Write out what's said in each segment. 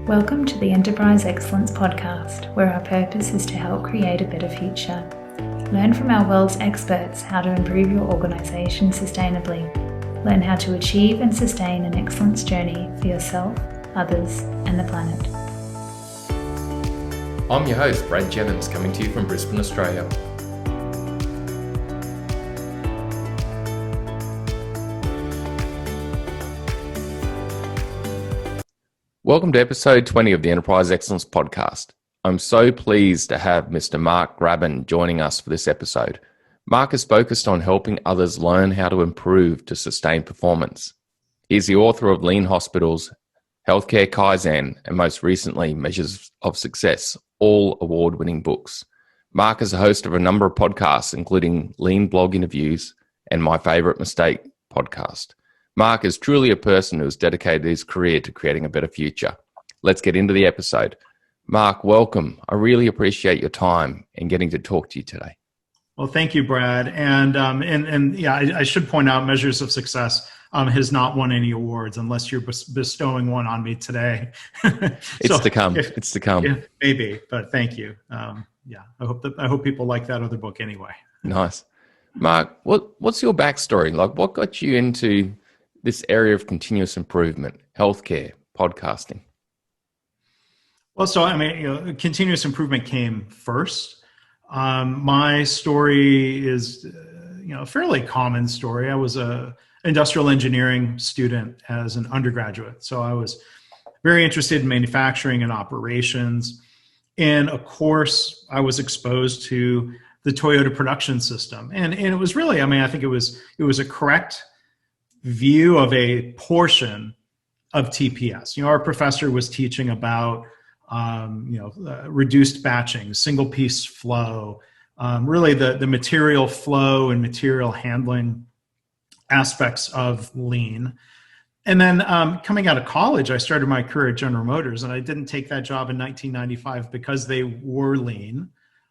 Welcome to the Enterprise Excellence Podcast, where our purpose is to help create a better future. Learn from our world's experts how to improve your organisation sustainably. Learn how to achieve and sustain an excellence journey for yourself, others, and the planet. I'm your host, Brad Jennings, coming to you from Brisbane, Australia. Welcome to episode 20 of the Enterprise Excellence Podcast. I'm so pleased to have Mr. Mark Graban joining us for this episode. Mark is focused on helping others learn how to improve to sustain performance. He's the author of Lean Hospitals, Healthcare Kaizen, and most recently, Measures of Success, all award-winning books. Mark is a host of a number of podcasts, including Lean Blog Interviews and My Favorite Mistake podcast. Mark is truly a person who has dedicated his career to creating a better future. Let's get into the episode. Mark, welcome. I really appreciate your time and getting to talk to you today. Well, thank you, Brad. And I should point out Measures of Success has not won any awards unless you're bestowing one on me today. It's to come. It's to come. Yeah, maybe, but thank you. I hope people like that other book anyway. Nice. Mark, what's your backstory? Like, what got you into this area of continuous improvement, healthcare, podcasting? Well, continuous improvement came first. My story is, a fairly common story. I was a industrial engineering student as an undergraduate. So I was very interested in manufacturing and operations. And of course, I was exposed to the Toyota production system. And it was really, I think it was a correct view of a portion of TPS. Our professor was teaching about, reduced batching, single piece flow, really the material flow and material handling aspects of Lean. And then coming out of college, I started my career at General Motors, and I didn't take that job in 1995 because they were Lean.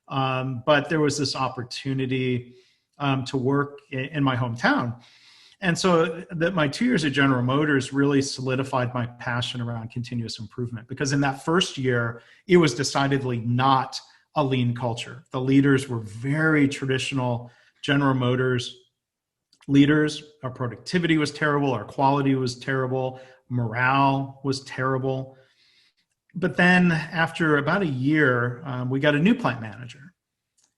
But there was this opportunity to work in my hometown. And so my 2 years at General Motors really solidified my passion around continuous improvement, because in that first year, it was decidedly not a lean culture. The leaders were very traditional General Motors leaders. Our productivity was terrible. Our quality was terrible. Morale was terrible. But then after about a year, we got a new plant manager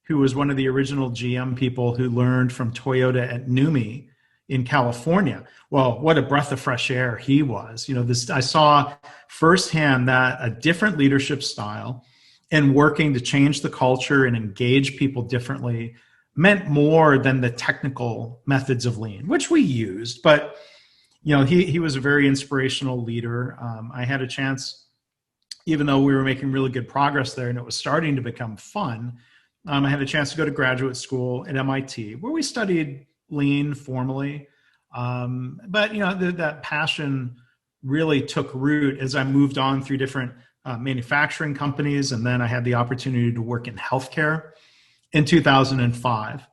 who was one of the original GM people who learned from Toyota at NUMMI in California. Well, what a breath of fresh air he was. I saw firsthand that a different leadership style and working to change the culture and engage people differently meant more than the technical methods of Lean, which we used. But, he was a very inspirational leader. I had a chance, even though we were making really good progress there and it was starting to become fun, I had a chance to go to graduate school at MIT, where we studied Lean formally. But that passion really took root as I moved on through different manufacturing companies. And then I had the opportunity to work in healthcare in 2005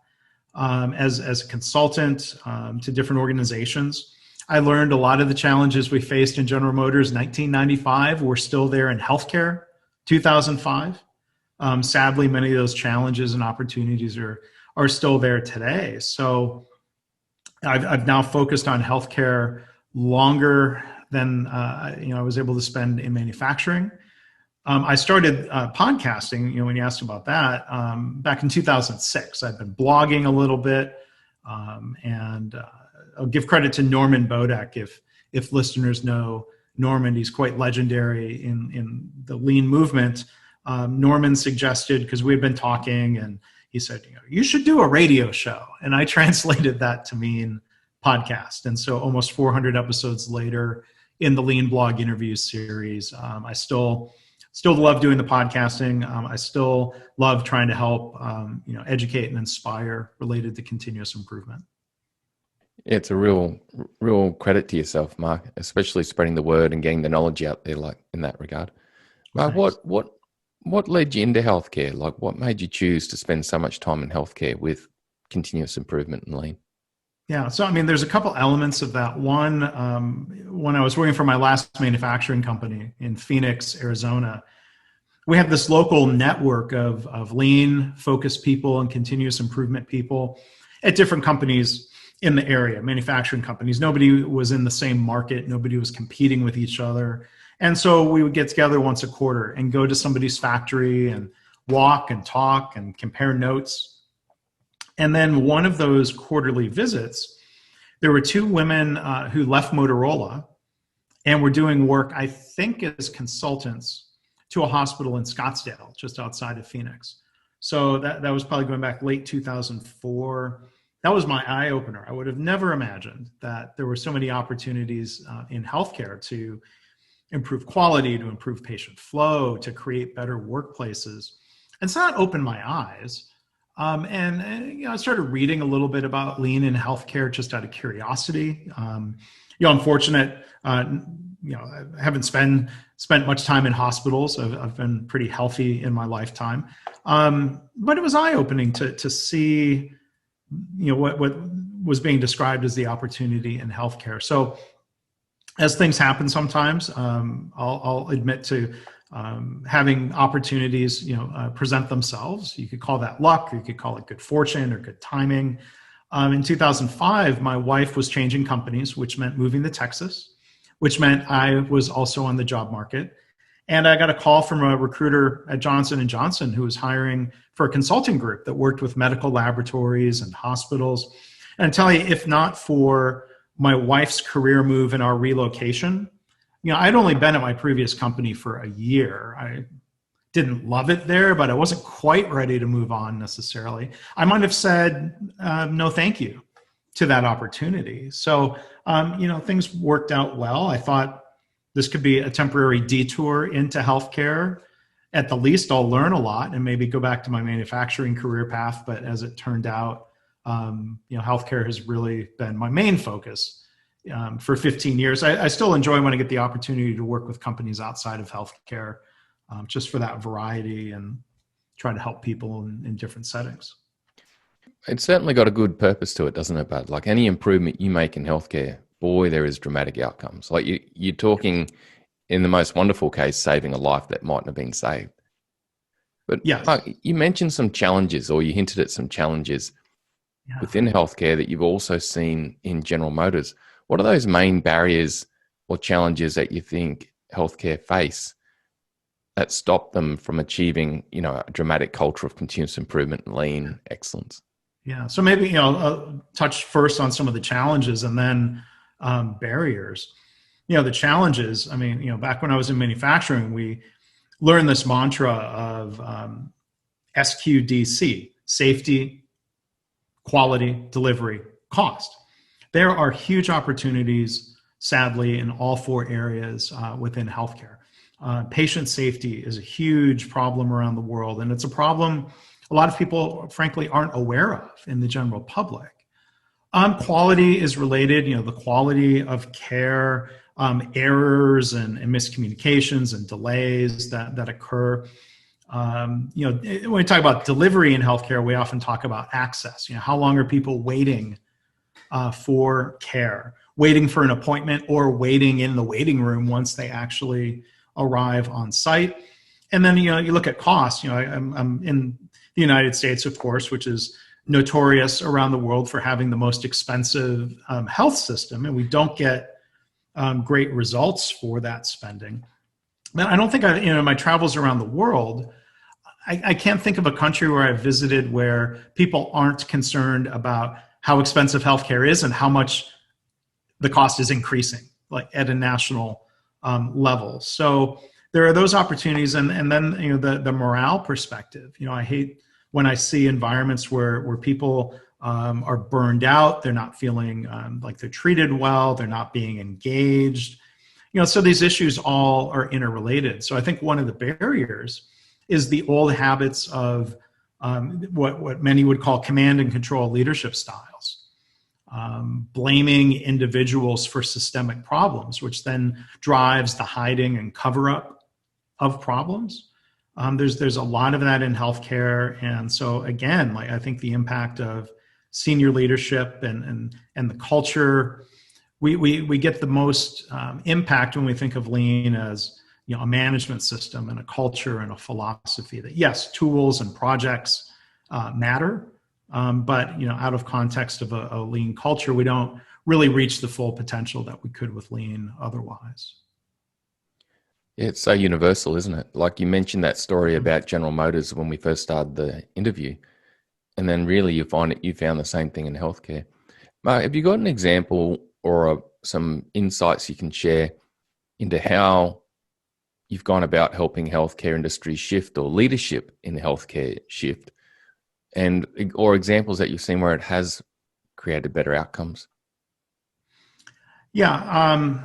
as a consultant to different organizations. I learned a lot of the challenges we faced in General Motors in 1995 were still there in healthcare 2005. Sadly, many of those challenges and opportunities are still there today. So I've now focused on healthcare longer than I was able to spend in manufacturing. I started podcasting, when you asked about that, back in 2006. I've been blogging a little bit, and I'll give credit to Norman Bodek if listeners know Norman. He's quite legendary in the Lean movement. Norman suggested, because we had been talking, and he said, you should do a radio show. And I translated that to mean podcast. And so almost 400 episodes later in the Lean Blog Interview series, I still love doing the podcasting. I still love trying to help, educate and inspire related to continuous improvement. It's a real credit to yourself, Mark, especially spreading the word and getting the knowledge out there, like in that regard. Mark, what led you into healthcare? Like, what made you choose to spend so much time in healthcare with continuous improvement and Lean? Yeah. So, I mean, there's a couple elements of that. One, when I was working for my last manufacturing company in Phoenix, Arizona, we had this local network of lean focused people and continuous improvement people at different companies in the area, manufacturing companies. Nobody was in the same market. Nobody was competing with each other. And so we would get together once a quarter and go to somebody's factory and walk and talk and compare notes. And then one of those quarterly visits, there were two women who left Motorola and were doing work, I think, as consultants to a hospital in Scottsdale, just outside of Phoenix. So that was probably going back late 2004. That was my eye opener. I would have never imagined that there were so many opportunities in healthcare to improve quality, to improve patient flow, to create better workplaces. And so that opened my eyes. I started reading a little bit about lean in healthcare just out of curiosity. I'm fortunate. I haven't spent much time in hospitals. I've been pretty healthy in my lifetime. But it was eye-opening to see, what was being described as the opportunity in healthcare. So, as things happen sometimes, I'll admit to having opportunities, present themselves. You could call that luck, or you could call it good fortune or good timing. In 2005, my wife was changing companies, which meant moving to Texas, which meant I was also on the job market. And I got a call from a recruiter at Johnson & Johnson who was hiring for a consulting group that worked with medical laboratories and hospitals. And I tell you, if not for my wife's career move and our relocation, I'd only been at my previous company for a year. I didn't love it there, but I wasn't quite ready to move on necessarily. I might have said no thank you to that opportunity. So, things worked out well. I thought this could be a temporary detour into healthcare. At the least, I'll learn a lot and maybe go back to my manufacturing career path. But as it turned out, healthcare has really been my main focus. For 15 years. I still enjoy when I get the opportunity to work with companies outside of healthcare, just for that variety and try to help people in different settings. It's certainly got a good purpose to it, doesn't it, Bud? Like any improvement you make in healthcare, boy, there is dramatic outcomes. Like you're talking, in the most wonderful case, saving a life that mightn't have been saved. But yeah, you mentioned some challenges, or you hinted at some challenges within healthcare that you've also seen in General Motors. What are those main barriers or challenges that you think healthcare face that stop them from achieving, a dramatic culture of continuous improvement and lean excellence? Yeah. So maybe, I'll touch first on some of the challenges and then barriers. The challenges, back when I was in manufacturing, we learned this mantra of SQDC, safety, quality, delivery, cost. There are huge opportunities, sadly, in all four areas within healthcare. Patient safety is a huge problem around the world, and it's a problem a lot of people, frankly, aren't aware of in the general public. Quality is related, the quality of care, errors and miscommunications and delays that occur. When we talk about delivery in healthcare, we often talk about access. How long are people waiting for care, waiting for an appointment, or waiting in the waiting room once they actually arrive on site? And then, you look at cost. I'm in the United States, of course, which is notorious around the world for having the most expensive health system, and we don't get great results for that spending. But I don't think my travels around the world, I can't think of a country where I've visited where people aren't concerned about how expensive healthcare is and how much the cost is increasing, like at a national level. So there are those opportunities, and then the morale perspective. I hate when I see environments where people are burned out, they're not feeling like they're treated well, they're not being engaged. So these issues all are interrelated. So I think one of the barriers is the old habits of what many would call command and control leadership styles, blaming individuals for systemic problems, which then drives the hiding and cover up of problems. There's a lot of that in healthcare. And so again, I think the impact of senior leadership and the culture. We get the most impact when we think of lean as a management system and a culture and a philosophy that, yes, tools and projects matter, but out of context of a lean culture, we don't really reach the full potential that we could with lean otherwise. It's so universal, isn't it? Like you mentioned that story about General Motors when we first started the interview, and then really you found the same thing in healthcare. Mark, have you got an example or some insights you can share into how you've gone about helping healthcare industry shift or leadership in the healthcare shift, or examples that you've seen where it has created better outcomes? Yeah,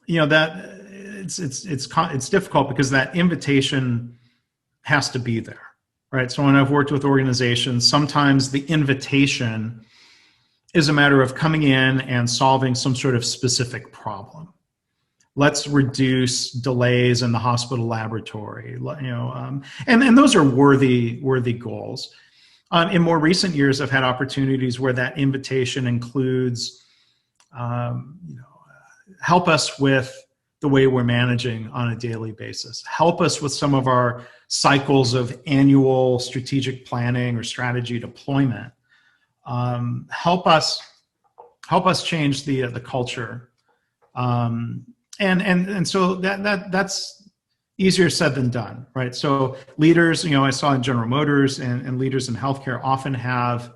that it's difficult because that invitation has to be there, right? So when I've worked with organizations, sometimes the invitation is a matter of coming in and solving some sort of specific problem. Let's reduce delays in the hospital laboratory, and those are worthy goals. In more recent years, I've had opportunities where that invitation includes, help us with the way we're managing on a daily basis. Help us with some of our cycles of annual strategic planning or strategy deployment. Help us change the culture. And so that's easier said than done, right? So leaders, I saw in General Motors and leaders in healthcare often have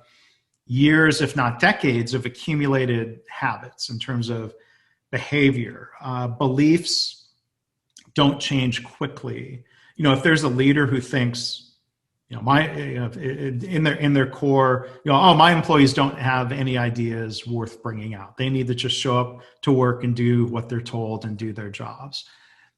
years, if not decades, of accumulated habits in terms of behavior. Beliefs don't change quickly. If there's a leader who thinks, in their core, my employees don't have any ideas worth bringing out. They need to just show up to work and do what they're told and do their jobs.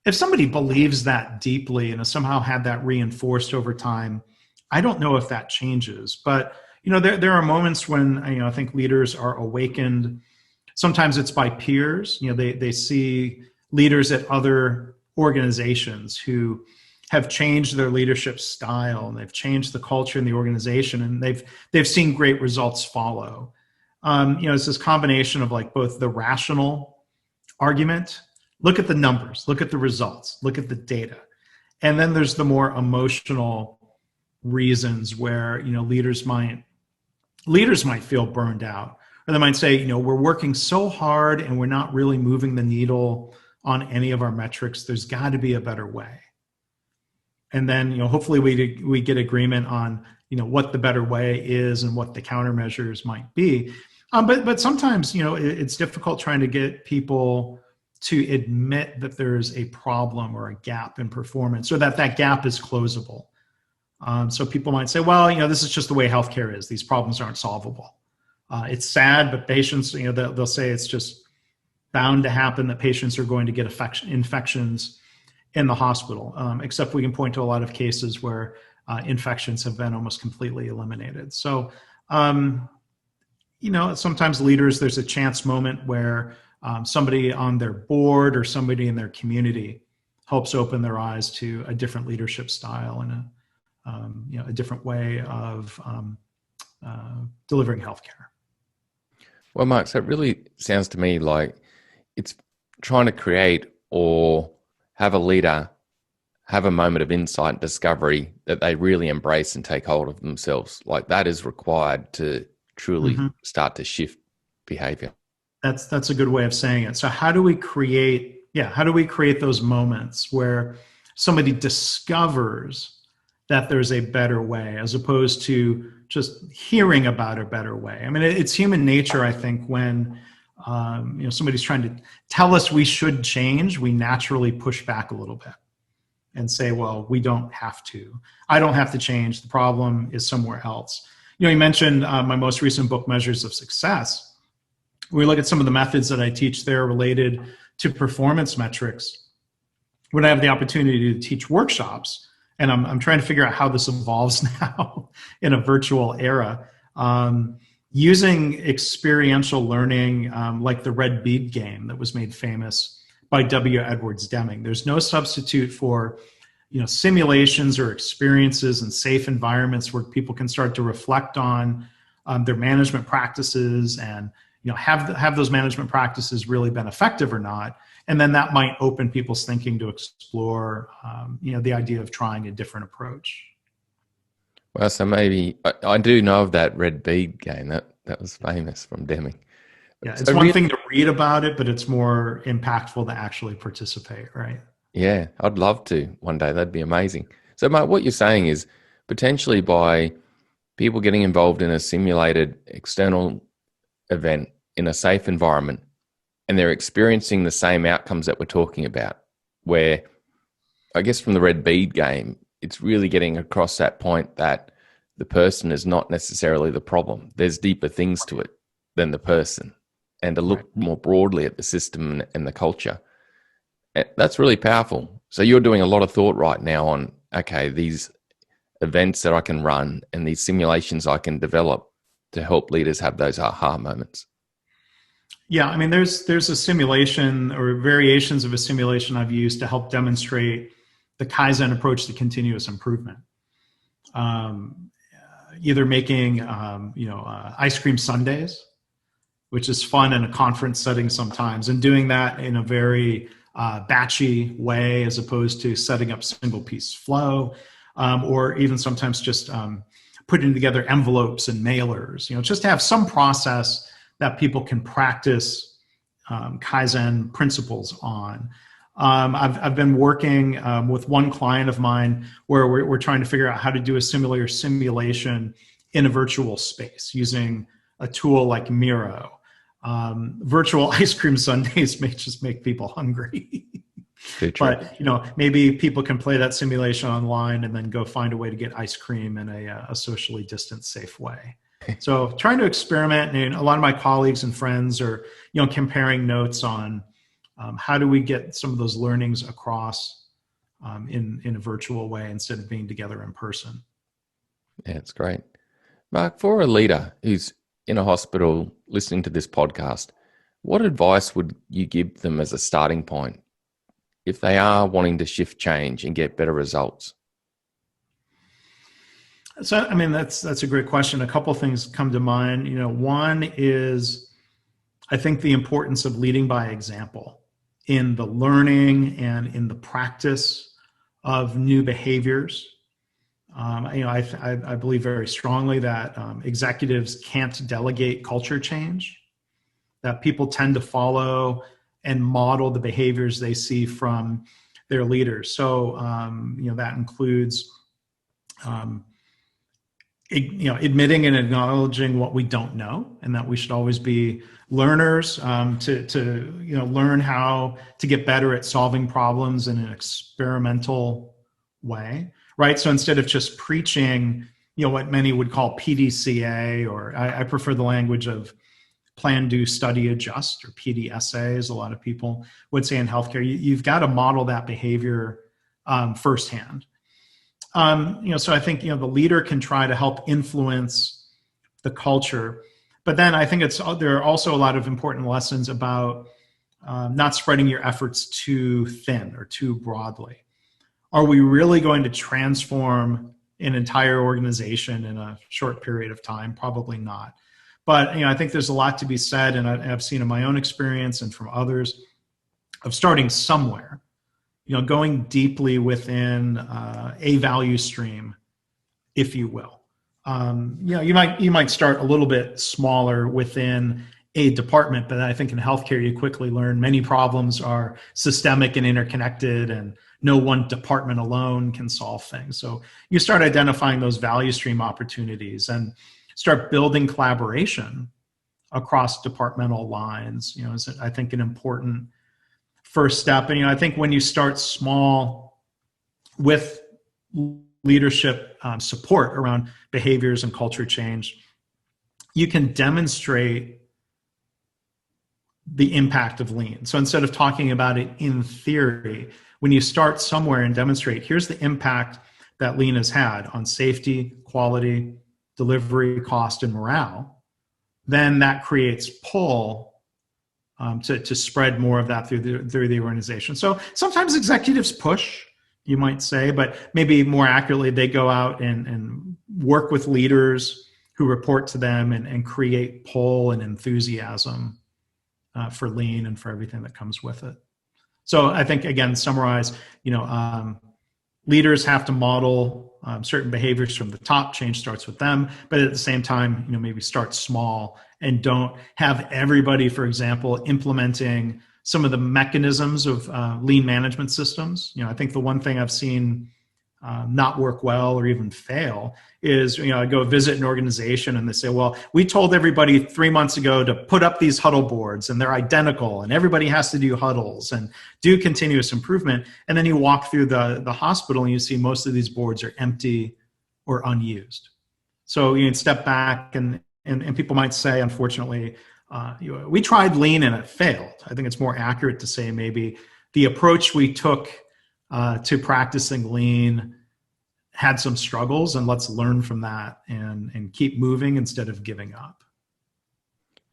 If somebody believes that deeply and has somehow had that reinforced over time, I don't know if that changes. But there are moments when I think leaders are awakened. Sometimes it's by peers. They see leaders at other organizations who have changed their leadership style and they've changed the culture in the organization, and they've seen great results follow. It's this combination of like both the rational argument, look at the numbers, look at the results, look at the data, and then there's the more emotional reasons where leaders might feel burned out, or they might say, we're working so hard and we're not really moving the needle on any of our metrics. There's got to be a better way. And then, hopefully we get agreement on, what the better way is and what the countermeasures might be. But sometimes, it's difficult trying to get people to admit that there's a problem or a gap in performance, or that gap is closable. So people might say, well, this is just the way healthcare is. These problems aren't solvable. It's sad, but patients, they'll say it's just bound to happen that patients are going to get infections in the hospital, except we can point to a lot of cases where infections have been almost completely eliminated. So, sometimes leaders, there's a chance moment where somebody on their board or somebody in their community helps open their eyes to a different leadership style and a different way of delivering healthcare. Well, Mark, so it really sounds to me like it's trying to create or have a leader have a moment of insight and discovery that they really embrace and take hold of themselves. Like that is required to truly start to shift behavior. That's a good way of saying it. So how do we create those moments where somebody discovers that there's a better way, as opposed to just hearing about a better way? I mean, it's human nature, I think, when somebody's trying to tell us we should change, we naturally push back a little bit and say, well, we don't have to. I don't have to change. The problem is somewhere else. You mentioned my most recent book, Measures of Success. We look at some of the methods that I teach there related to performance metrics. When I have the opportunity to teach workshops, and I'm trying to figure out how this evolves now in a virtual era, using experiential learning, like the red bead game that was made famous by Edwards Demming. There's no substitute for, simulations or experiences and safe environments where people can start to reflect on their management practices, and have those management practices really been effective or not. And then that might open people's thinking to explore the idea of trying a different approach. Well, so maybe I do know of that red bead game. That was famous from Demming. Yeah, it's one thing to read about it, but it's more impactful to actually participate, right? Yeah, I'd love to one day. That'd be amazing. So, Mark, what you're saying is potentially by people getting involved in a simulated external event in a safe environment, and they're experiencing the same outcomes that we're talking about, where I guess from the red bead game, it's really getting across that point that the person is not necessarily the problem. There's deeper things to it than the person, and to look more broadly at the system and the culture. That's really powerful. So you're doing a lot of thought right now on, okay, these events that I can run and these simulations I can develop to help leaders have those aha moments. Yeah, I mean, there's a simulation or variations of a simulation I've used to help demonstrate the Kaizen approach to continuous improvement. Either making, ice cream sundaes, which is fun in a conference setting sometimes, and doing that in a very batchy way as opposed to setting up single piece flow, or even sometimes just putting together envelopes and mailers, just to have some process that people can practice Kaizen principles on. I've been working with one client of mine where we're trying to figure out how to do a similar simulation in a virtual space using a tool like Miro. Virtual ice cream sundaes may just make people hungry. But maybe people can play that simulation online and then go find a way to get ice cream in a socially distanced, safe way. So trying to experiment, and a lot of my colleagues and friends are comparing notes on how do we get some of those learnings across in a virtual way instead of being together in person. Yeah, it's great. Mark, for a leader who's in a hospital listening to this podcast, what advice would you give them as a starting point if they are wanting to shift change and get better results? So, I mean, that's a great question. A couple of things come to mind. One is, I think, the importance of leading by example in the learning and in the practice of new behaviors. I believe very strongly that executives can't delegate culture change, that people tend to follow and model the behaviors they see from their leaders. So, that includes, admitting and acknowledging what we don't know, and that we should always be learners to learn how to get better at solving problems in an experimental way, right? So instead of just preaching, what many would call PDCA, or I prefer the language of plan, do, study, adjust, or PDSA, as a lot of people would say in healthcare, you've got to model that behavior firsthand. So I think, the leader can try to help influence the culture, but then I think there are also a lot of important lessons about not spreading your efforts too thin or too broadly. Are we really going to transform an entire organization in a short period of time? Probably not. But, I think there's a lot to be said, and I've seen in my own experience and from others, of starting somewhere. Going deeply within a value stream, if you will. You might start a little bit smaller within a department, but I think in healthcare you quickly learn many problems are systemic and interconnected, and no one department alone can solve things. So you start identifying those value stream opportunities and start building collaboration across departmental lines. Is I think an important first step. And I think when you start small with leadership support around behaviors and culture change, you can demonstrate the impact of lean. So instead of talking about it in theory, when you start somewhere and demonstrate, here's the impact that lean has had on safety, quality, delivery, cost, and morale, then that creates pull to spread more of that through the organization. So sometimes executives push, you might say, but maybe more accurately, they go out and work with leaders who report to them and create pull and enthusiasm for lean and for everything that comes with it. So I think, again, summarize, leaders have to model certain behaviors from the top. Change starts with them, but at the same time, maybe start small and don't have everybody, for example, implementing some of the mechanisms of lean management systems. I think the one thing I've seen not work well or even fail is, I go visit an organization and they say, well, we told everybody 3 months ago to put up these huddle boards and they're identical and everybody has to do huddles and do continuous improvement. And then you walk through the hospital and you see most of these boards are empty or unused. So you can step back and people might say, unfortunately, we tried lean and it failed. I think it's more accurate to say maybe the approach we took to practicing lean had some struggles, and let's learn from that and keep moving instead of giving up.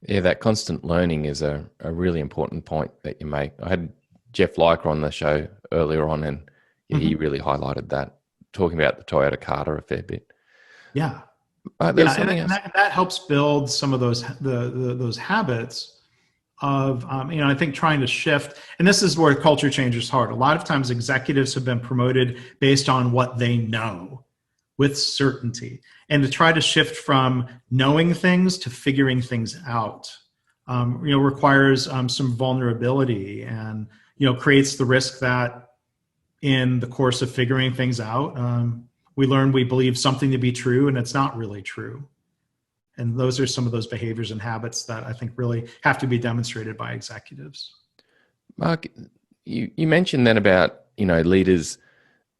Yeah, that constant learning is a really important point that you make. I had Jeff Leiker on the show earlier on, and he really highlighted that, talking about the Toyota Carter a fair bit. Yeah. And that helps build some of those those habits of, I think trying to shift, and this is where culture change is hard. A lot of times executives have been promoted based on what they know with certainty, and to try to shift from knowing things to figuring things out, requires some vulnerability and, creates the risk that in the course of figuring things out, we learn we believe something to be true and it's not really true. And those are some of those behaviors and habits that I think really have to be demonstrated by executives. Mark, you mentioned then about, leaders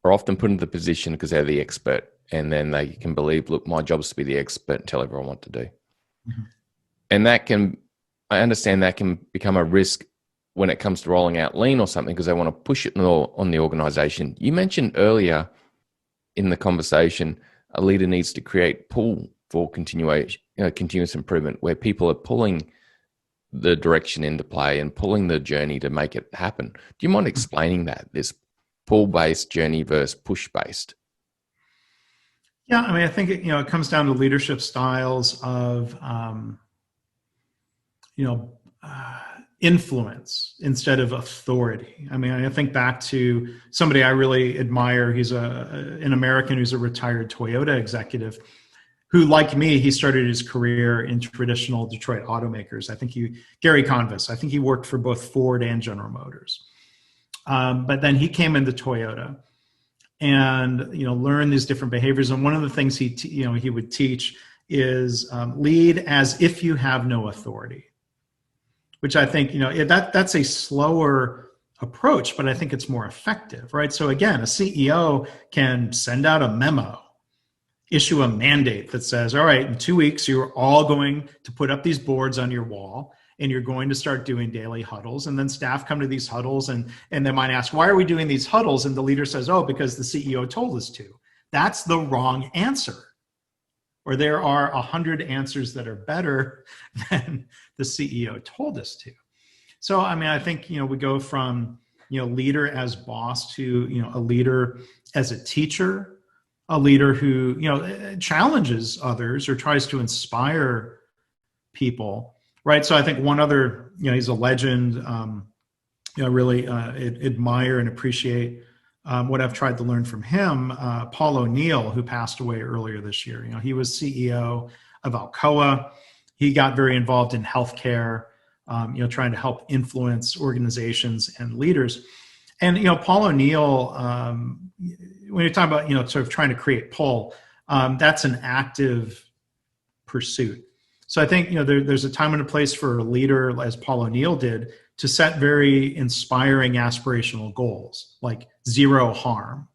are often put into the position because they're the expert, and then they can believe, look, my job is to be the expert and tell everyone what to do. Mm-hmm. And I understand that can become a risk when it comes to rolling out lean or something, because they want to push it on the organization. You mentioned earlier in the conversation, a leader needs to create pull for continuous improvement, where people are pulling the direction into play and pulling the journey to make it happen. Do you mind explaining that, this pull-based journey versus push-based? Yeah, I think it comes down to leadership styles of influence instead of authority. I think back to somebody I really admire. He's an American who's a retired Toyota executive, who, like me, he started his career in traditional Detroit automakers. Gary Convis, I think he worked for both Ford and General Motors. But then he came into Toyota and, learned these different behaviors. And one of the things he would teach is lead as if you have no authority, which I think, that's a slower approach, but I think it's more effective, right? So again, a CEO can send out a memo, issue a mandate that says, all right, in 2 weeks, you're all going to put up these boards on your wall and you're going to start doing daily huddles. And then staff come to these huddles and they might ask, why are we doing these huddles? And the leader says, oh, because the CEO told us to. That's the wrong answer. Or there are 100 answers that are better than the CEO told us to. So, I think, we go from, leader as boss to, a leader as a teacher, a leader who, challenges others or tries to inspire people, right? So I think one other, he's a legend, really admire and appreciate what I've tried to learn from him, Paul O'Neill, who passed away earlier this year. He was CEO of Alcoa. He got very involved in healthcare, trying to help influence organizations and leaders. And, Paul O'Neill, when you're talking about, sort of trying to create pull, that's an active pursuit. So I think, there's a time and a place for a leader, as Paul O'Neill did, to set very inspiring aspirational goals, like zero harm.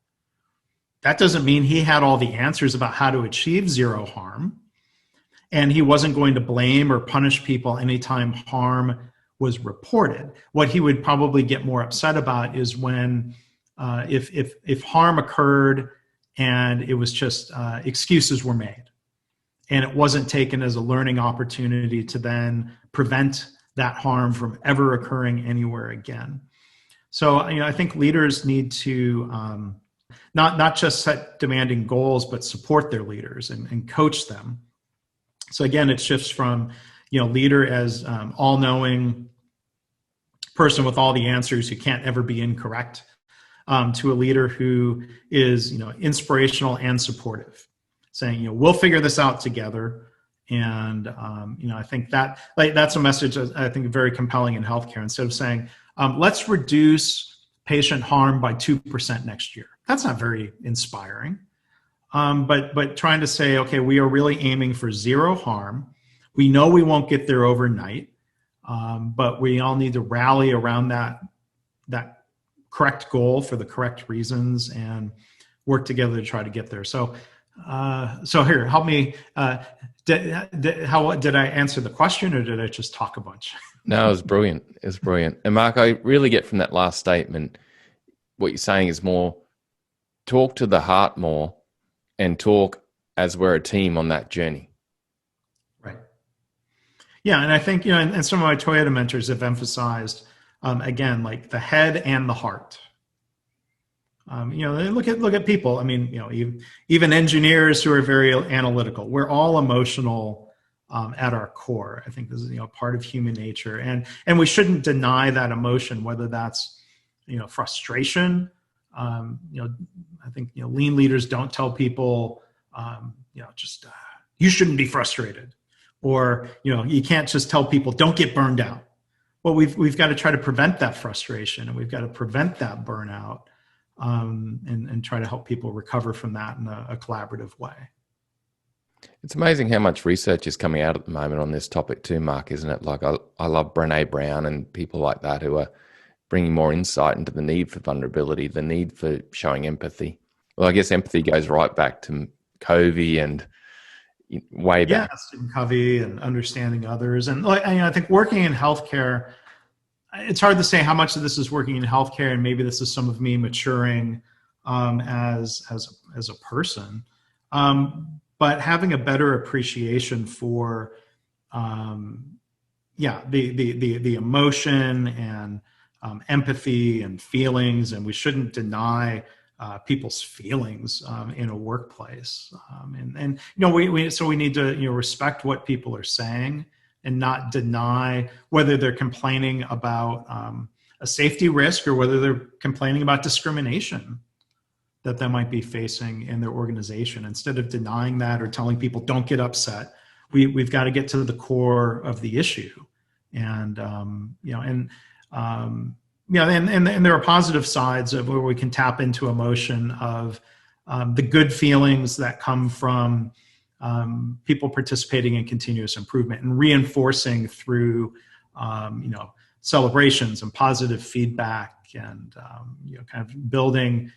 That doesn't mean he had all the answers about how to achieve zero harm. And he wasn't going to blame or punish people anytime harm was reported. What he would probably get more upset about is when, if harm occurred and it was just excuses were made, and it wasn't taken as a learning opportunity to then prevent that harm from ever occurring anywhere again. So, I think leaders need to not just set demanding goals, but support their leaders and coach them So again, it shifts from, leader as all-knowing person with all the answers who can't ever be incorrect, to a leader who is, inspirational and supportive, saying, we'll figure this out together. And, I think that's a message I think very compelling in healthcare. Instead of saying, let's reduce patient harm by 2% next year. That's not very inspiring. But trying to say, okay, we are really aiming for zero harm. We know we won't get there overnight, but we all need to rally around that correct goal for the correct reasons and work together to try to get there. So here, help me. Did I answer the question, or did I just talk a bunch? No, it was brilliant. It was brilliant. And Mark, I really get from that last statement, what you're saying is more talk to the heart more and talk as we're a team on that journey. Right. Yeah. And I think, and some of my Toyota mentors have emphasized, again, like the head and the heart. Look at people. I mean, even engineers who are very analytical, we're all emotional at our core. I think this is, part of human nature, and we shouldn't deny that emotion, whether that's, frustration. I think, lean leaders don't tell people, you shouldn't be frustrated, or, you can't just tell people don't get burned out. Well, we've got to try to prevent that frustration, and we've got to prevent that burnout. And try to help people recover from that in a collaborative way. It's amazing how much research is coming out at the moment on this topic too, Mark, isn't it? Like I love Brené Brown and people like that who are bringing more insight into the need for vulnerability, the need for showing empathy. Well, I guess empathy goes right back to Covey and way back. Yeah, Stephen Covey and understanding others. And I think working in healthcare, it's hard to say how much of this is working in healthcare, and maybe this is some of me maturing as a person. But having a better appreciation for, the emotion and empathy and feelings, and we shouldn't deny people's feelings in a workplace. We need to respect what people are saying, and not deny whether they're complaining about a safety risk or whether they're complaining about discrimination that they might be facing in their organization. Instead of denying that or telling people don't get upset, we've got to get to the core of the issue. And there are positive sides of where we can tap into emotion of the good feelings that come from people participating in continuous improvement and reinforcing through, celebrations and positive feedback, and kind of building,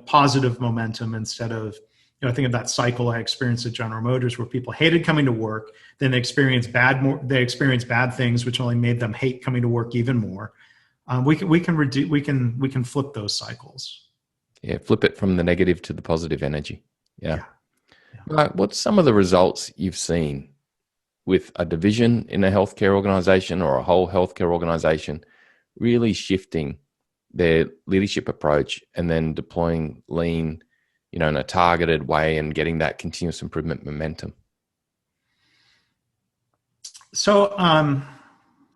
positive momentum instead of, I think of that cycle I experienced at General Motors where people hated coming to work, then they experienced bad things, which only made them hate coming to work even more. We can flip those cycles. Yeah, flip it from the negative to the positive energy. Yeah. Right. What's some of the results you've seen with a division in a healthcare organization or a whole healthcare organization really shifting their leadership approach and then deploying lean, in a targeted way and getting that continuous improvement momentum? So, I'm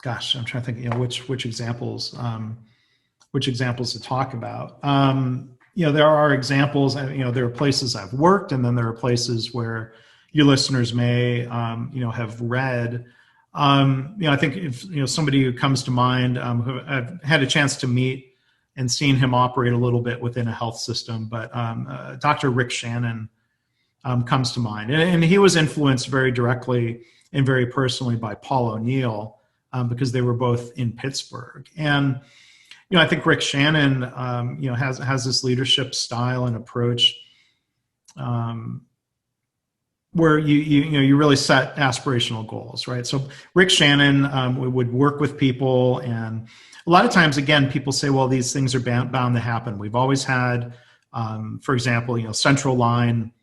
trying to think, which examples to talk about. There are examples, there are places I've worked, and then there are places where your listeners may, have read. I think if, somebody who comes to mind, who I've had a chance to meet and seen him operate a little bit within a health system, but Dr. Rick Shannon comes to mind. And he was influenced very directly and very personally by Paul O'Neill because they were both in Pittsburgh. And I think Rick Shannon, has this leadership style and approach where you really set aspirational goals, right? So Rick Shannon would work with people, and a lot of times, again, people say, well, these things are bound to happen. We've always had, for example, central line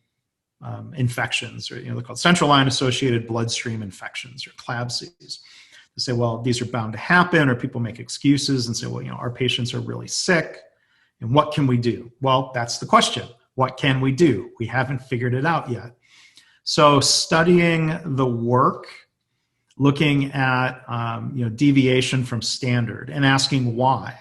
infections, or they're called central line associated bloodstream infections, or CLABSIs. They say, well, these are bound to happen, or people make excuses and say, well, our patients are really sick, and what can we do? Well, that's the question. What can we do? We haven't figured it out yet. So studying the work, looking at deviation from standard and asking why,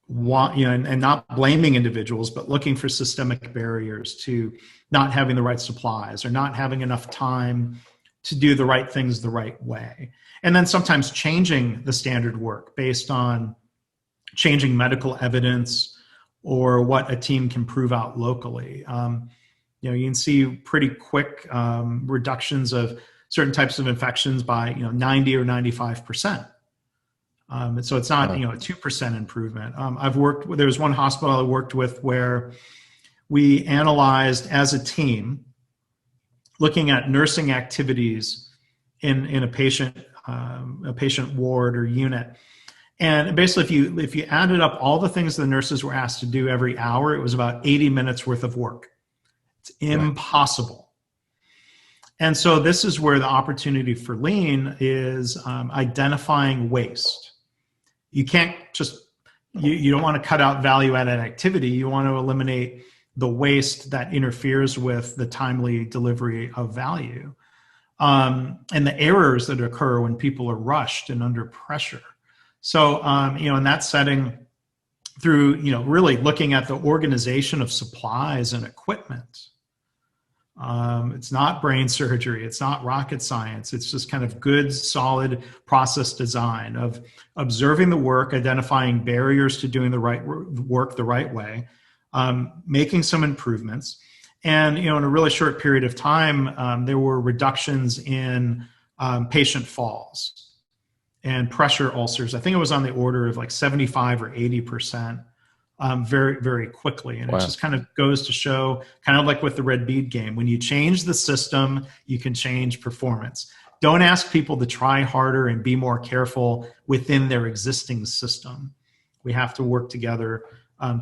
and not blaming individuals, but looking for systemic barriers to not having the right supplies or not having enough time to do the right things the right way. And then sometimes changing the standard work based on changing medical evidence or what a team can prove out locally. You can see pretty quick reductions of certain types of infections by 90 or 95%. And so it's not a 2% improvement. There was one hospital I worked with where we analyzed as a team, looking at nursing activities in a patient ward or unit. And basically, if you added up all the things the nurses were asked to do every hour, it was about 80 minutes worth of work. It's impossible. And so this is where the opportunity for lean is identifying waste. You can't just, you don't want to cut out value-added activity. You want to eliminate the waste that interferes with the timely delivery of value. And the errors that occur when people are rushed and under pressure. So, in that setting, through, really looking at the organization of supplies and equipment, it's not brain surgery, it's not rocket science, it's just kind of good, solid process design of observing the work, identifying barriers to doing the right work the right way, making some improvements. And, in a really short period of time, there were reductions in patient falls and pressure ulcers. I think it was on the order of like 75 or 80%. Very, very quickly. And It just kind of goes to show, kind of like with the red bead game, when you change the system, you can change performance. Don't ask people to try harder and be more careful within their existing system. We have to work together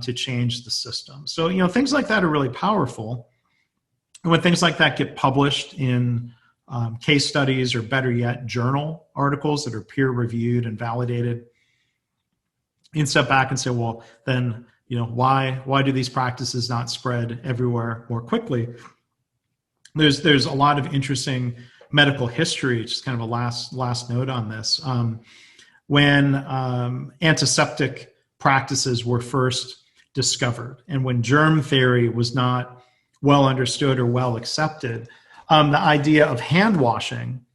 to change the system. So, things like that are really powerful. And when things like that get published in case studies, or better yet, journal articles that are peer reviewed and validated, you can step back and say, well, then, why do these practices not spread everywhere more quickly? There's a lot of interesting medical history, just kind of a last note on this. When antiseptic practices were first discovered, and when germ theory was not well understood or well accepted, the idea of hand washing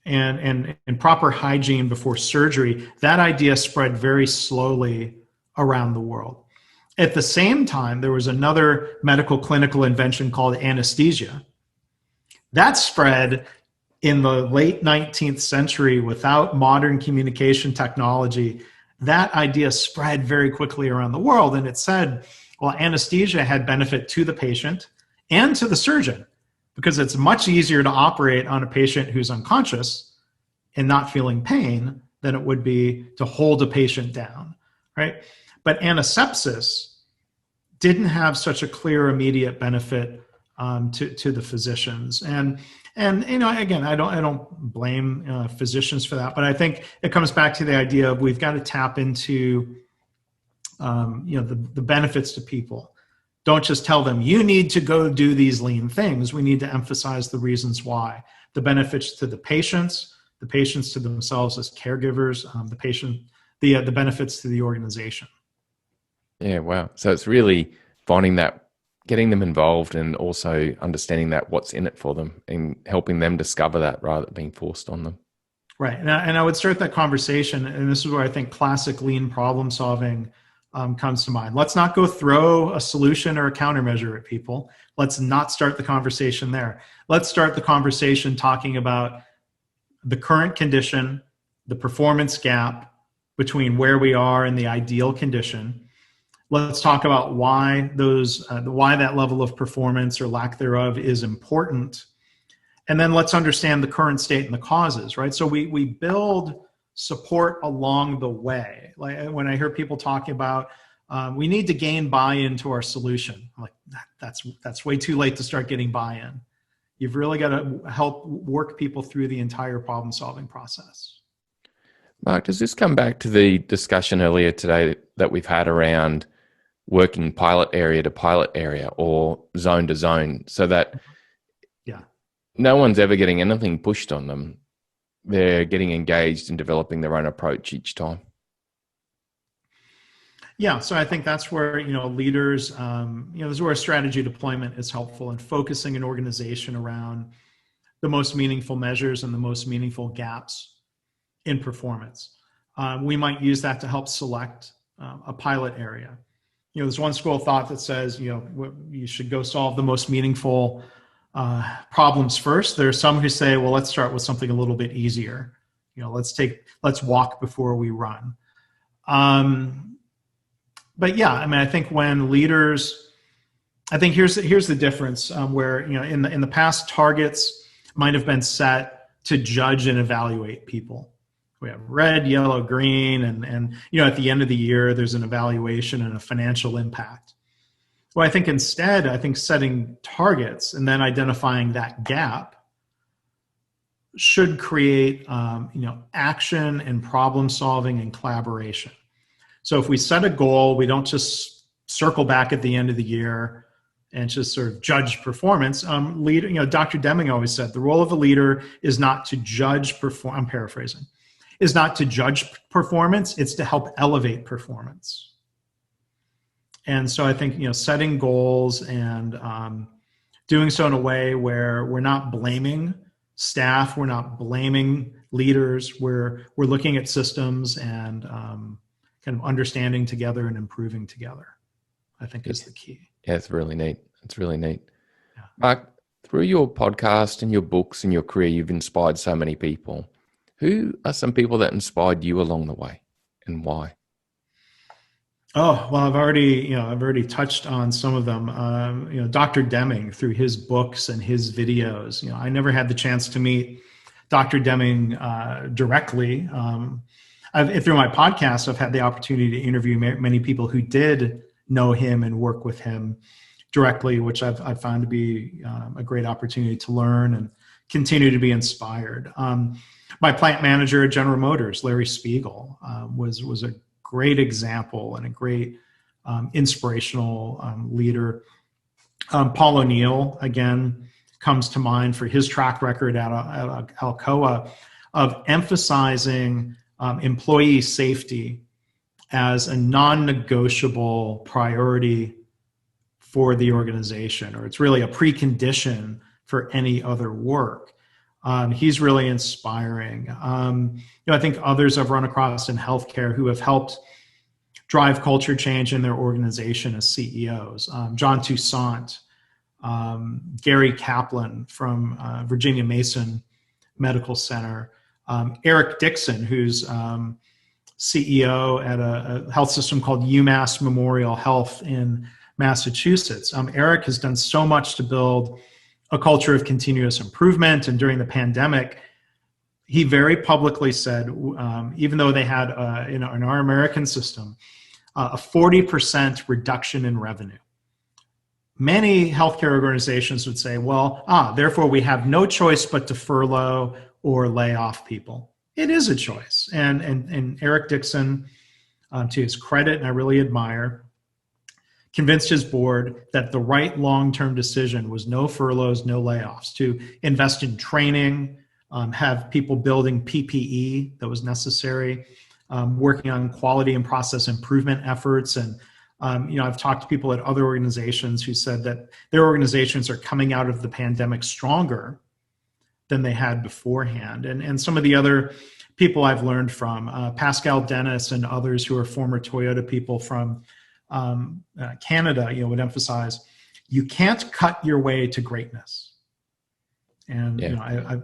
and proper hygiene before surgery, that idea spread very slowly around the world. At the same time, there was another medical clinical invention called anesthesia. That spread in the late 19th century without modern communication technology. That idea spread very quickly around the world, and it said, well, anesthesia had benefit to the patient and to the surgeon, because it's much easier to operate on a patient who's unconscious and not feeling pain than it would be to hold a patient down, right? But antisepsis didn't have such a clear immediate benefit to the physicians. And again, I don't blame physicians for that, but I think it comes back to the idea of we've got to tap into the benefits to people. Don't just tell them, you need to go do these lean things. We need to emphasize the reasons why. The benefits to the patients to themselves as caregivers, the benefits to the organization. Yeah, wow. So it's really finding that, getting them involved, and also understanding that what's in it for them and helping them discover that rather than being forced on them. Right. And I would start that conversation, and this is where I think classic lean problem solving comes to mind. Let's not go throw a solution or a countermeasure at people. Let's not start the conversation there. Let's start the conversation talking about the current condition, the performance gap between where we are and the ideal condition. Let's talk about why that level of performance or lack thereof is important. And then let's understand the current state and the causes, right? So we build support along the way. Like when I hear people talking about, we need to gain buy-in to our solution, I'm like, that's way too late to start getting buy-in. You've really got to help work people through the entire problem-solving process. Mark, does this come back to the discussion earlier today that we've had around working pilot area to pilot area or zone to zone, so that no one's ever getting anything pushed on them. They're getting engaged in developing their own approach each time. Yeah, so I think that's where, leaders, this is where strategy deployment is helpful, in focusing an organization around the most meaningful measures and the most meaningful gaps in performance. We might use that to help select a pilot area. There's one school of thought that says, you should go solve the most meaningful problems first. There are some who say, well, let's start with something a little bit easier. Let's walk before we run. But yeah, I think when leaders, here's the difference, where, in the past, targets might have been set to judge and evaluate people. We have red, yellow, green, and at the end of the year, there's an evaluation and a financial impact. Well, instead, setting targets and then identifying that gap should create, action and problem solving and collaboration. So if we set a goal, we don't just circle back at the end of the year and just sort of judge performance. Dr. Demming always said the role of a leader is not to judge I'm paraphrasing, is not to judge performance, it's to help elevate performance. And so I think, setting goals and doing so in a way where we're not blaming staff, we're not blaming leaders, we're looking at systems and kind of understanding together and improving together, I think is the key. Yeah, it's really neat. It's really neat. Yeah. Mark, through your podcast and your books and your career, you've inspired so many people. Who are some people that inspired you along the way, and why? Oh, well, I've already touched on some of them. Dr. Demming, through his books and his videos. I never had the chance to meet Dr. Demming directly. Through my podcast, I've had the opportunity to interview many people who did know him and work with him directly, which I've found to be a great opportunity to learn and continue to be inspired. My plant manager at General Motors, Larry Spiegel, was a great example and a great inspirational leader. Paul O'Neill, again, comes to mind for his track record at Alcoa of emphasizing employee safety as a non-negotiable priority for the organization, or it's really a precondition for any other work. He's really inspiring. I think others I've run across in healthcare who have helped drive culture change in their organization as CEOs. John Toussaint, Gary Kaplan from Virginia Mason Medical Center, Eric Dixon, who's CEO at a health system called UMass Memorial Health in Massachusetts. Eric has done so much to build a culture of continuous improvement. And during the pandemic, he very publicly said, even though they had, in our American system, a 40% reduction in revenue, many healthcare organizations would say, well, therefore we have no choice but to furlough or lay off people. It is a choice. And Eric Dixon, to his credit, and I really admire, convinced his board that the right long-term decision was no furloughs, no layoffs, to invest in training, have people building PPE that was necessary, working on quality and process improvement efforts. And, I've talked to people at other organizations who said that their organizations are coming out of the pandemic stronger than they had beforehand. And some of the other people I've learned from, Pascal Dennis and others who are former Toyota people from Canada, would emphasize, you can't cut your way to greatness. And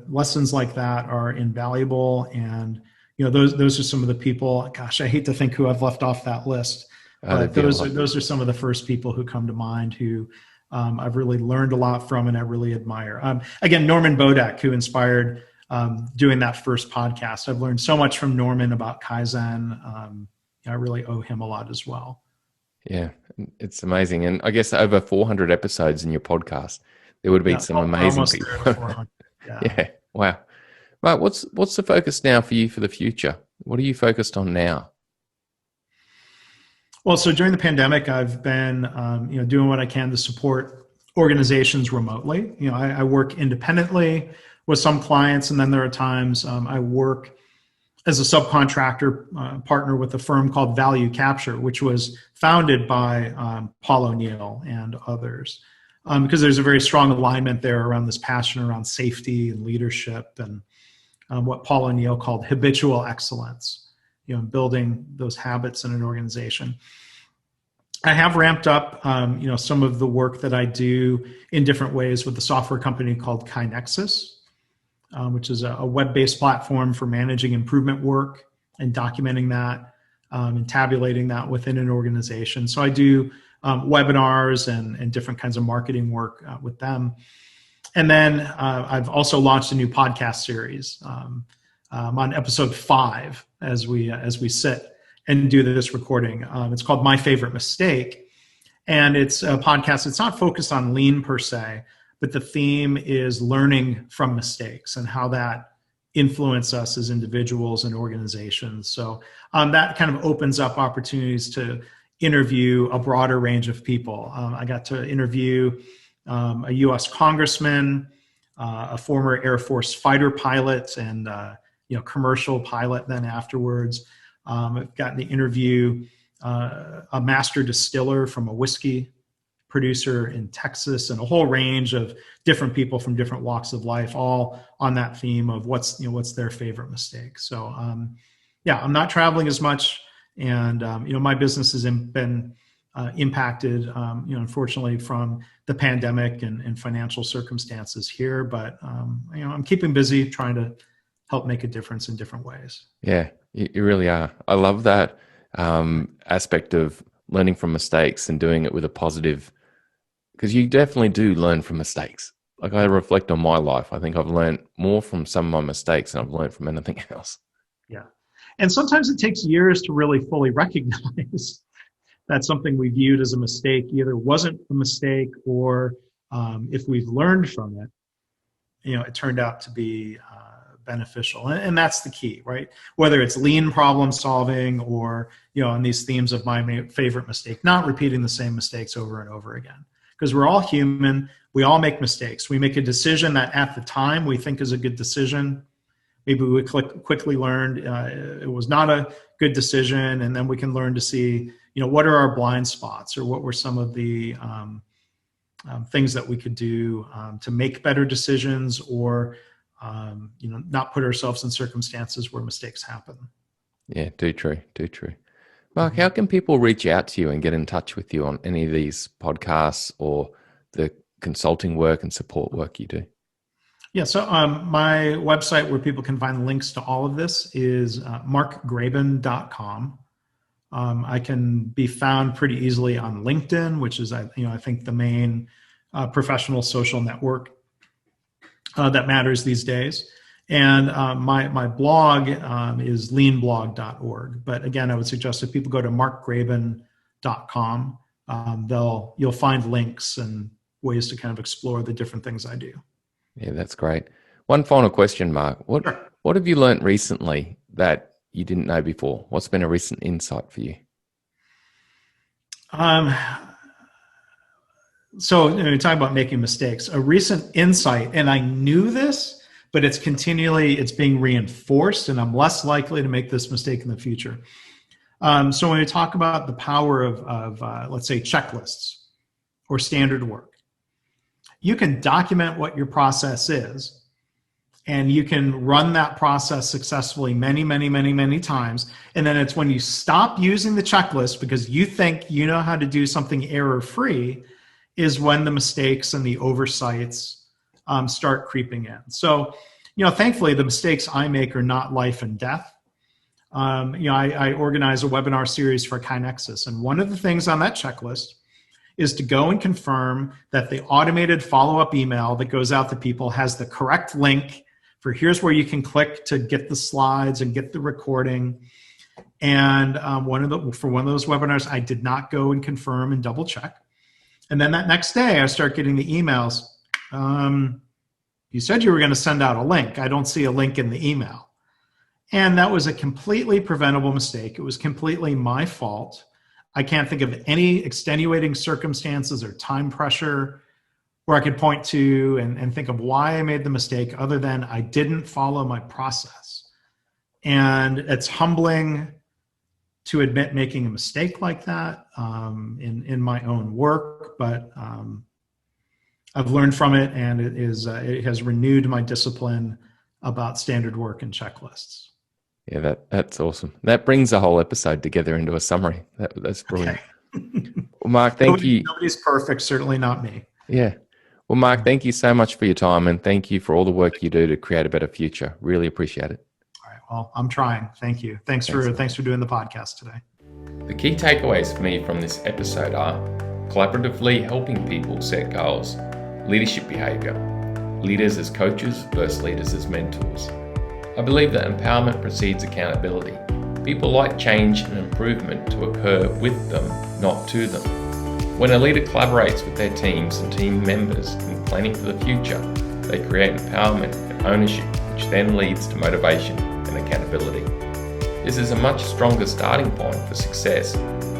lessons like that are invaluable. And those are some of the people. Gosh, I hate to think who I've left off that list. But those are some of the first people who come to mind who I've really learned a lot from and I really admire. Again, Norman Bodak, who inspired doing that first podcast. I've learned so much from Norman about Kaizen. I really owe him a lot as well. Yeah, it's amazing. And I guess over 400 episodes in your podcast, there would have been some amazing people. Yeah, wow. Mark, what's the focus now for you for the future? What are you focused on now? Well, so during the pandemic, I've been doing what I can to support organizations remotely. I work independently with some clients, and then there are times I work as a subcontractor partner with a firm called Value Capture, which was founded by Paul O'Neill and others, because there's a very strong alignment there around this passion around safety and leadership and what Paul O'Neill called habitual excellence, building those habits in an organization. I have ramped up, some of the work that I do in different ways with a software company called Kaizen, which is a web-based platform for managing improvement work and documenting that and tabulating that within an organization. So I do webinars and different kinds of marketing work with them. And then I've also launched a new podcast series. I'm on episode 5 as we sit and do this recording. It's called My Favorite Mistake. And it's a podcast. It's not focused on lean per se, but the theme is learning from mistakes and how that influence us as individuals and organizations. So that kind of opens up opportunities to interview a broader range of people. I got to interview a U.S. congressman, a former Air Force fighter pilot, and commercial pilot then afterwards. I've gotten to interview a master distiller from a whiskey producer in Texas, and a whole range of different people from different walks of life, all on that theme of what's their favorite mistake. So I'm not traveling as much, and my business has been impacted, unfortunately, from the pandemic and financial circumstances here. But I'm keeping busy, trying to help make a difference in different ways. Yeah, you really are. I love that aspect of learning from mistakes and doing it with a positive, because you definitely do learn from mistakes. Like, I reflect on my life. I think I've learned more from some of my mistakes than I've learned from anything else. Yeah. And sometimes it takes years to really fully recognize that something we viewed as a mistake either wasn't a mistake, or if we've learned from it, it turned out to be beneficial. And that's the key, right? Whether it's lean problem solving or, on these themes of my favorite mistake, not repeating the same mistakes over and over again. Because we're all human. We all make mistakes. We make a decision that at the time we think is a good decision. Maybe we quickly learned it was not a good decision. And then we can learn to see, what are our blind spots, or what were some of the things that we could do to make better decisions, or not put ourselves in circumstances where mistakes happen. Yeah, too true. Mark, how can people reach out to you and get in touch with you on any of these podcasts or the consulting work and support work you do? Yeah, so my website where people can find links to all of this is markgraban.com. I can be found pretty easily on LinkedIn, which is, I think, the main professional social network that matters these days. And my blog is leanblog.org. But again, I would suggest if people go to markgraban.com, you'll find links and ways to kind of explore the different things I do. Yeah, that's great. One final question, Mark. What have you learned recently that you didn't know before? What's been a recent insight for you? So you talk about making mistakes. A recent insight, and I knew this, but it's being reinforced, and I'm less likely to make this mistake in the future. So when we talk about the power of let's say, checklists or standard work, you can document what your process is, and you can run that process successfully many, many, many, many times. And then it's when you stop using the checklist because you think you know how to do something error-free is when the mistakes and the oversights start creeping in. So, thankfully, the mistakes I make are not life and death. I organize a webinar series for Kaizen, and one of the things on that checklist is to go and confirm that the automated follow-up email that goes out to people has the correct link for here's where you can click to get the slides and get the recording. And for one of those webinars, I did not go and confirm and double check. And then that next day, I start getting the emails. You said you were going to send out a link. I don't see a link in the email. And that was a completely preventable mistake. It was completely my fault. I can't think of any extenuating circumstances or time pressure where I could point to and think of why I made the mistake other than I didn't follow my process. And it's humbling to admit making a mistake like that in my own work, but I've learned from it, and it has renewed my discipline about standard work and checklists. Yeah, that's awesome. That brings a whole episode together into a summary. That's brilliant. Okay. Well, Mark, thank you. Nobody's perfect, certainly not me. Yeah. Well, Mark, thank you so much for your time, and thank you for all the work you do to create a better future. Really appreciate it. All right. Well, I'm trying. Thank you. Thanks for doing the podcast today. The key takeaways for me from this episode are collaboratively helping people set goals, leadership behavior, leaders as coaches versus leaders as mentors. I believe that empowerment precedes accountability. People like change and improvement to occur with them, not to them. When a leader collaborates with their teams and team members in planning for the future, they create empowerment and ownership, which then leads to motivation and accountability. This is a much stronger starting point for success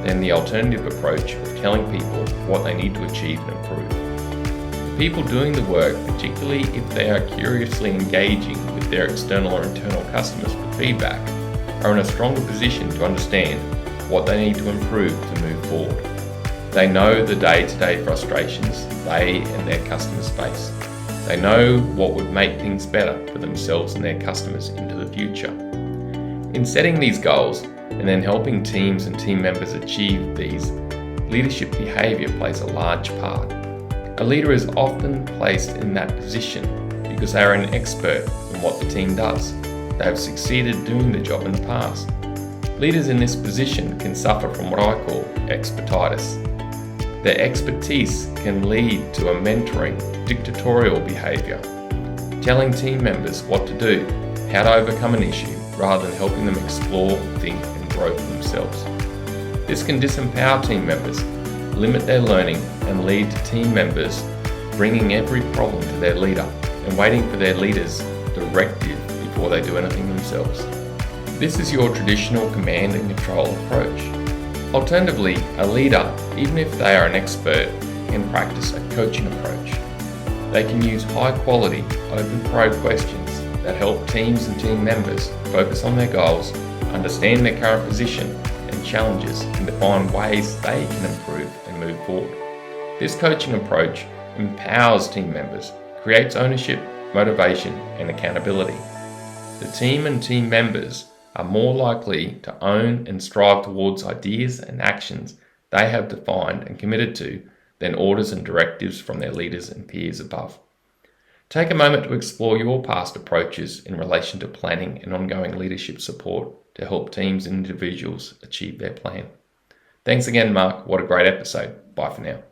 than the alternative approach of telling people what they need to achieve and improve. The people doing the work, particularly if they are curiously engaging with their external or internal customers for feedback, are in a stronger position to understand what they need to improve to move forward. They know the day-to-day frustrations they and their customers face. They know what would make things better for themselves and their customers into the future. In setting these goals and then helping teams and team members achieve these, leadership behaviour plays a large part. A leader is often placed in that position because they are an expert in what the team does. They have succeeded doing the job in the past. Leaders in this position can suffer from what I call expertitis. Their expertise can lead to a mentoring, dictatorial behaviour, telling team members what to do, how to overcome an issue, rather than helping them explore, think, and grow for themselves. This can disempower team members, limit their learning, and lead to team members bringing every problem to their leader and waiting for their leader's directive before they do anything themselves. This is your traditional command and control approach. Alternatively, a leader, even if they are an expert, can practice a coaching approach. They can use high-quality, open-pro questions that help teams and team members focus on their goals, understand their current position and challenges, and define ways they can improve and move forward. This coaching approach empowers team members, creates ownership, motivation, and accountability. The team and team members are more likely to own and strive towards ideas and actions they have defined and committed to than orders and directives from their leaders and peers above. Take a moment to explore your past approaches in relation to planning and ongoing leadership support to help teams and individuals achieve their plan. Thanks again, Mark. What a great episode. Bye for now.